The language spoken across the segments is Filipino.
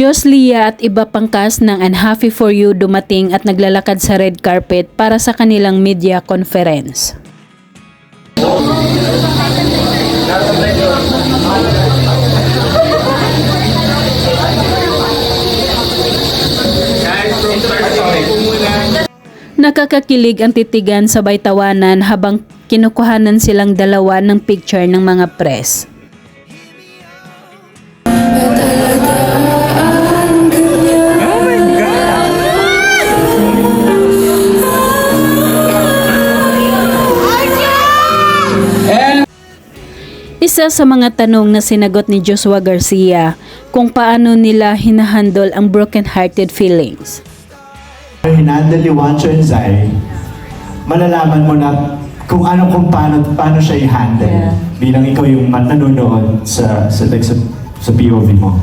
Joslia at iba pang cast ng Unhappy For You dumating at naglalakad sa red carpet para sa kanilang media conference. Nakakakilig ang titigan sabay tawanan habang kinukuhanan silang dalawa ng picture ng mga press. Isa sa mga tanong na sinagot ni Joshua Garcia kung paano nila hinahandle ang broken-hearted feelings. Hinandle ni Juancho and Zai, malalaman mo na kung paano siya i-handle bilang ikaw yung nanonood sa POV mo.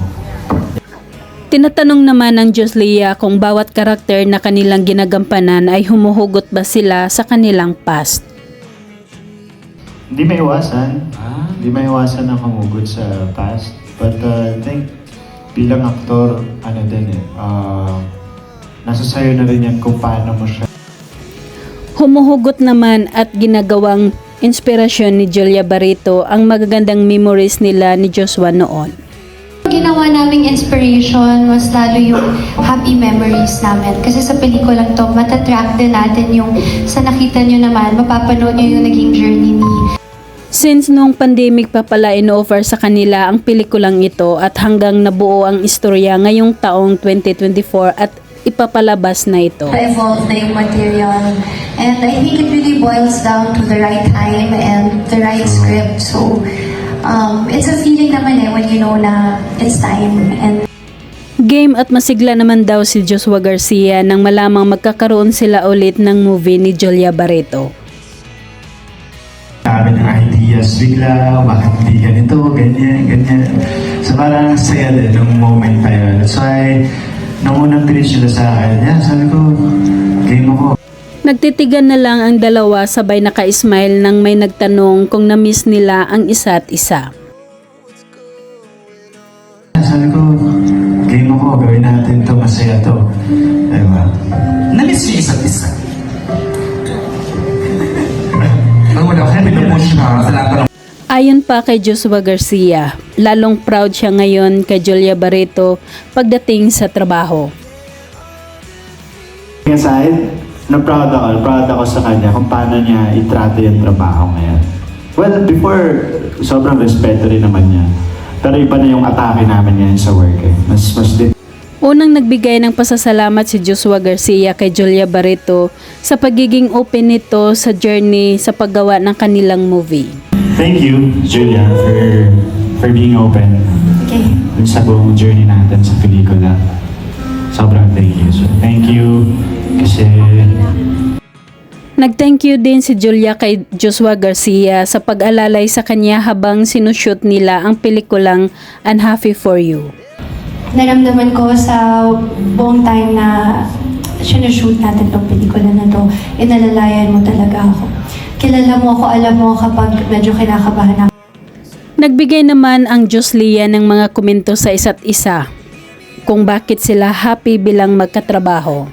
Tinatanong naman ng Joslia kung bawat karakter na kanilang ginagampanan ay humuhugot ba sila sa kanilang past. Hindi may iwasan. Hindi may iwasan na humugot sa past. But I think bilang aktor, nasa sayo na rin yan kung paano mo siya. Humuhugot naman at ginagawang inspirasyon ni Julia Barreto ang magagandang memories nila ni Joshua noon. Ginawa naming inspiration was lalo yung happy memories namin. Kasi sa pelikulang to, matatrack din natin yung sa nakita nyo naman, mapapanood nyo yung naging journey ni. Since noong pandemic pa pala in-offer sa kanila ang pelikulang ito at hanggang nabuo ang istorya ngayong taong 2024 at ipapalabas na ito. Evolve na yung material. And I think it really boils down to the right time and the right script. So, it's a feeling naman when you know na it's time. And Game at masigla naman daw si Joshua Garcia nang malamang magkakaroon sila ulit ng movie ni Julia Barreto. Sabi ng ideas bigla, bakit hindi ganito, ganyan. So parang saya din nung moment pa yun. That's why, nung unang pinis sila sa akin, sabi ko, game ako. Nagtitigan na lang ang dalawa sabay naka-smile nang may nagtanong kung na-miss nila ang isa't isa. Sabi ko, game ako, gawin natin to, masaya to. Diba? Na-miss niyo isa't isa? Wala ko, pinupush siya sa lahat ng... Ayon pa kay Joshua Garcia, lalong proud siya ngayon kay Julia Barreto pagdating sa trabaho. Aside, proud ako sa kanya kung paano niya itrato yung trabaho ngayon. Well, before, sobrang respeto rin naman niya. Pero iba na yung atake namin ngayon sa work eh. Mas din. Unang nagbigay ng pasasalamat si Joshua Garcia kay Julia Barreto sa pagiging open nito sa journey sa paggawa ng kanilang movie. Thank you, Julia, for being open. okay. Sa buong journey natin sa pelikula. Sobrang thank you. So, thank you kasi... Nag-thank you din si Julia kay Joshua Garcia sa pag-alalay sa kanya habang sinushoot nila ang pelikulang Unhappy For You. Naramdaman ko sa buong time na sinushoot natin tong pelikula na to, inalalayan mo talaga ako. Kilala mo ako, alam mo kapag medyo kinakabahan ako. Nagbigay naman ang Joslia ng mga komento sa isa't isa kung bakit sila happy bilang magkatrabaho.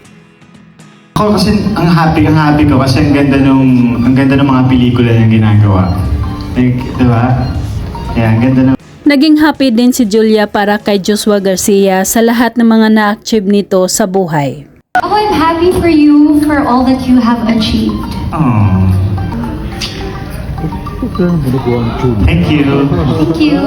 Ako kasi ang happy ko kasi ang ganda ng mga pelikula na ginagawa. Like, diba? Yeah, ang ganda ng... Naging happy din si Julia para kay Joshua Garcia sa lahat ng mga na-achieve nito sa buhay. Ako, I'm happy for you for all that you have achieved. Oh. Thank you. Thank you.